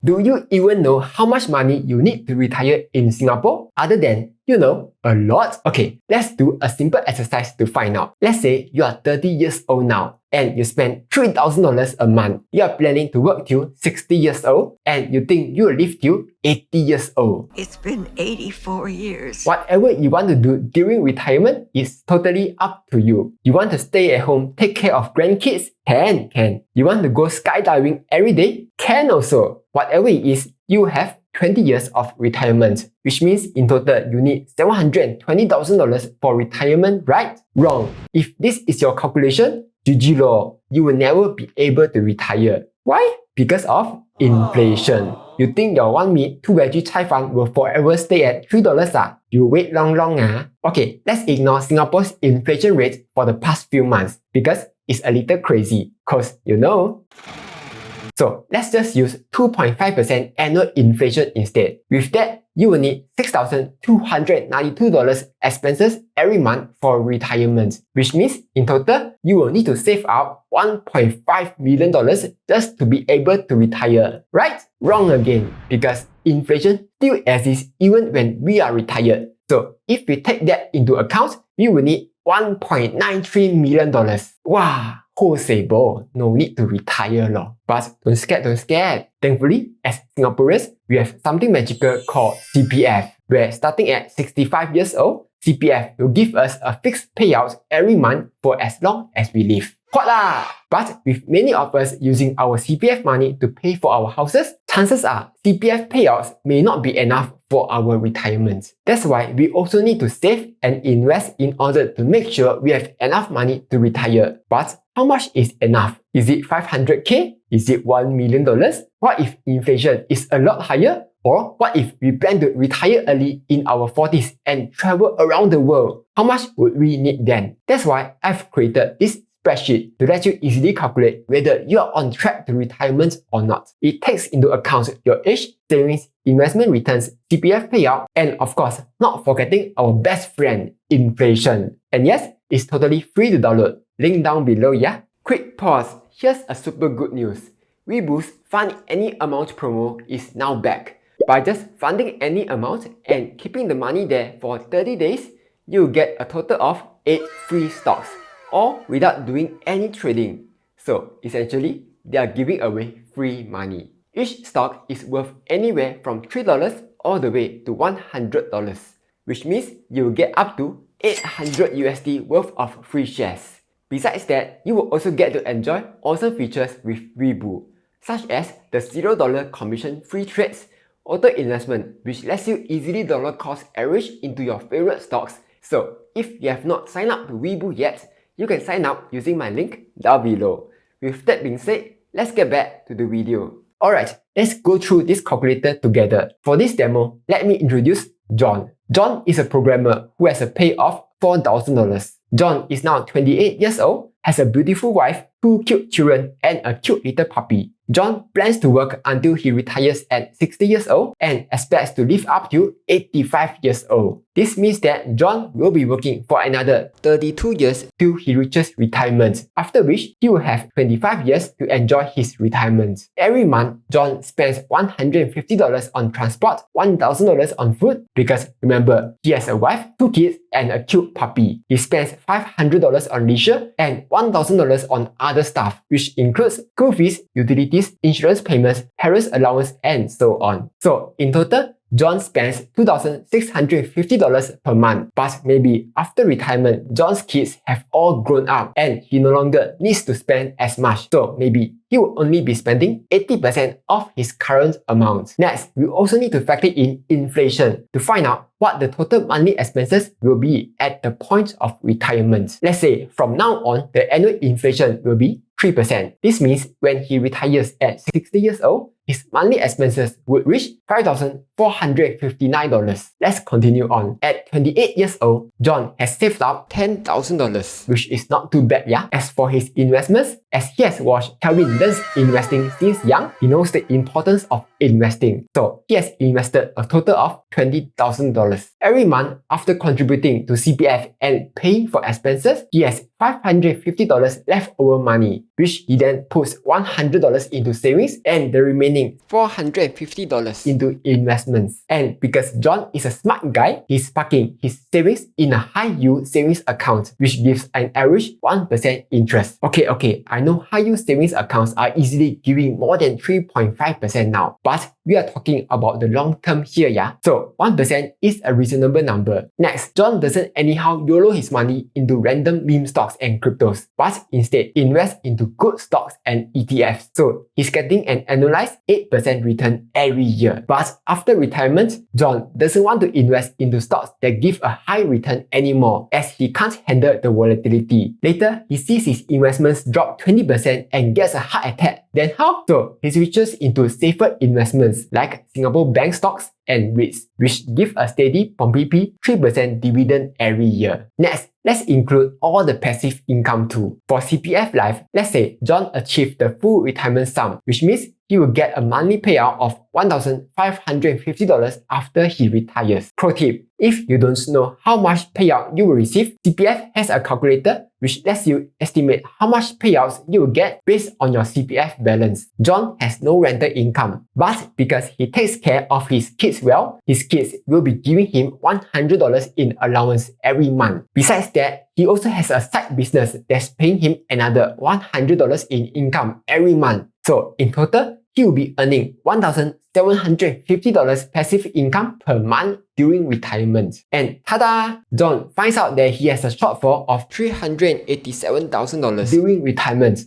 Do you even know how much money you need to retire in Singapore? Other than, a lot? Okay, let's do a simple exercise to find out. Let's say you are 30 years old now and you spend $3,000 a month. You are planning to work till 60 years old and you think you will live till 80 years old. It's been 84 years. Whatever you want to do during retirement is totally up to you. You want to stay at home, take care of grandkids? Can. You want to go skydiving every day? Can also. Whatever it is, you have 20 years of retirement, which means in total you need $720,000 for retirement, right? Wrong. If this is your calculation, GG law, you will never be able to retire. Why? Because of inflation. You think your 1 meat 2 veggie chai fan will forever stay at $3 ah? You wait long ah? Okay, let's ignore Singapore's inflation rate for the past few months because it's a little crazy, cause So let's just use 2.5% annual inflation instead. With that, you will need $6,292 expenses every month for retirement, which means in total, you will need to save up $1.5 million just to be able to retire. Right? Wrong again, because inflation still exists even when we are retired. So if we take that into account, we will need $1.93 million. Wow! Bo, no need to retire lor. But don't scared. Thankfully, as Singaporeans, we have something magical called CPF, where starting at 65 years old, CPF will give us a fixed payout every month for as long as we live. Hola! But with many of us using our CPF money to pay for our houses, chances are CPF payouts may not be enough for our retirement. That's why we also need to save and invest in order to make sure we have enough money to retire. But how much is enough? Is it 500k? Is it $1 million? What if inflation is a lot higher? Or what if we plan to retire early in our 40s and travel around the world? How much would we need then? That's why I've created this spreadsheet to let you easily calculate whether you are on track to retirement or not. It takes into account your age, savings, investment returns, CPF payout, and of course, not forgetting our best friend, inflation. And yes, it's totally free to download. Link down below, yeah? Quick pause. Here's a super good news. Weeboo's Fund Any Amount promo is now back. By just funding any amount and keeping the money there for 30 days, you'll get a total of 8 free stocks, all without doing any trading. So essentially, they are giving away free money. Each stock is worth anywhere from $3 all the way to $100, which means you'll get up to 800 USD worth of free shares. Besides that, you will also get to enjoy awesome features with Weeboo, such as the $0 commission free trades, auto investment, which lets you easily dollar cost average into your favorite stocks. So if you have not signed up to Weeboo yet, you can sign up using my link down below. With that being said, let's get back to the video. Alright, let's go through this calculator together. For this demo, let me introduce John. John is a programmer who has a pay of $4,000. John is now 28 years old, has a beautiful wife, 2 cute children, and a cute little puppy. John plans to work until he retires at 60 years old and expects to live up to 85 years old. This means that John will be working for another 32 years till he reaches retirement, after which he will have 25 years to enjoy his retirement. Every month, John spends $150 on transport, $1,000 on food, because remember, he has a wife, 2 kids, and a cute puppy. He spends $500 on leisure and $1,000 on other stuff, which includes school fees, utilities, insurance payments, parents' allowance, and so on. So in total, John spends $2,650 per month, but maybe after retirement, John's kids have all grown up and he no longer needs to spend as much. So maybe he will only be spending 80% of his current amount. Next, we also need to factor in inflation to find out what the total monthly expenses will be at the point of retirement. Let's say from now on, the annual inflation will be 3%. This means when he retires at 60 years old, his monthly expenses would reach $5,459. Let's continue on. At 28 years old, John has saved up $10,000, which is not too bad, yeah? As for his investments, as he has watched Kelvin learn investing since young, he knows the importance of investing. So he has invested a total of $20,000. Every month, after contributing to CPF and paying for expenses, he has $550 leftover money. which he then puts $100 into savings and the remaining $450 into investments. And because John is a smart guy, he's parking his savings in a high-yield savings account, which gives an average 1% interest. Okay, I know high-yield savings accounts are easily giving more than 3.5% now, but we are talking about the long term here, yeah? So 1% is a reasonable number. Next, John doesn't anyhow YOLO his money into random meme stocks and cryptos, but instead invests into good stocks and ETFs. So he's getting an annualized 8% return every year. But after retirement, John doesn't want to invest into stocks that give a high return anymore, as he can't handle the volatility. Later, he sees his investments drop 20% and gets a heart attack. Then how? So he switches into safer investments like Singapore bank stocks and REITs, which give a steady POMPP 3% dividend every year. Next, let's include all the passive income too. For CPF Life, let's say John achieved the full retirement sum, which means he will get a monthly payout of $1,550 after he retires. Pro tip, if you don't know how much payout you will receive, CPF has a calculator which lets you estimate how much payouts you will get based on your CPF balance. John has no rental income, but because he takes care of his kids well, his kids will be giving him $100 in allowance every month. Besides that, he also has a side business that's paying him another $100 in income every month. So in total, he will be earning $1,750 passive income per month during retirement. And tada! John finds out that he has a shortfall of $387,000 during retirement.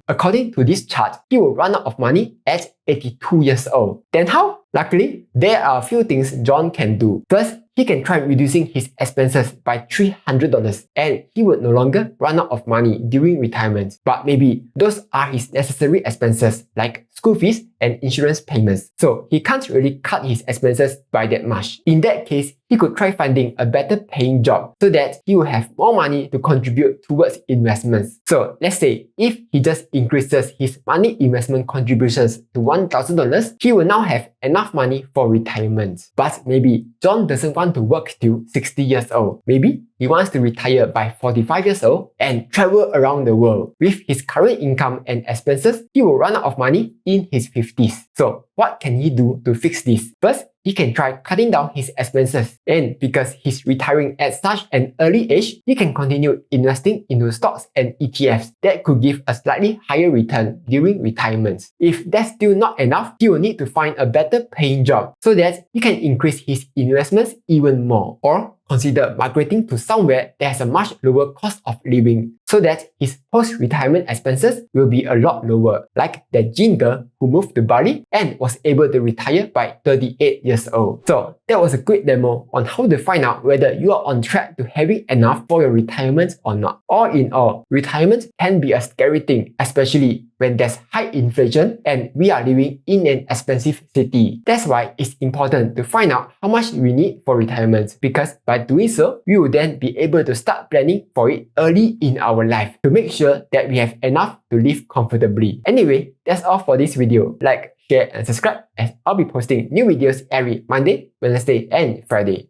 According to this chart, he will run out of money at 82 years old. Then how? Luckily, there are a few things John can do. First, he can try reducing his expenses by $300 and he would no longer run out of money during retirement. But maybe those are his necessary expenses like school fees and insurance payments. So he can't really cut his expenses by that much. In that case, he could try finding a better paying job so that he will have more money to contribute towards investments. So let's say if he just increases his money investment contributions to $1,000, he will now have enough money for retirement. But maybe John doesn't want to work till 60 years old. Maybe he wants to retire by 45 years old and travel around the world. With his current income and expenses, he will run out of money in his 50s. So what can he do to fix this? First, he can try cutting down his expenses. And because he's retiring at such an early age, he can continue investing into stocks and ETFs that could give a slightly higher return during retirement. If that's still not enough, he will need to find a better paying job so that he can increase his investments even more. Or consider migrating to somewhere that has a much lower cost of living so that his post-retirement expenses will be a lot lower, like that Jin girl who moved to Bali and was able to retire by 38 years old. So that was a quick demo on how to find out whether you are on track to having enough for your retirement or not. All in all, retirement can be a scary thing, especially when there's high inflation and we are living in an expensive city. That's why it's important to find out how much we need for retirement, because by doing so, we will then be able to start planning for it early in our life to make sure that we have enough to live comfortably. Anyway, that's all for this video. Like, share and subscribe as I'll be posting new videos every Monday, Wednesday and Friday.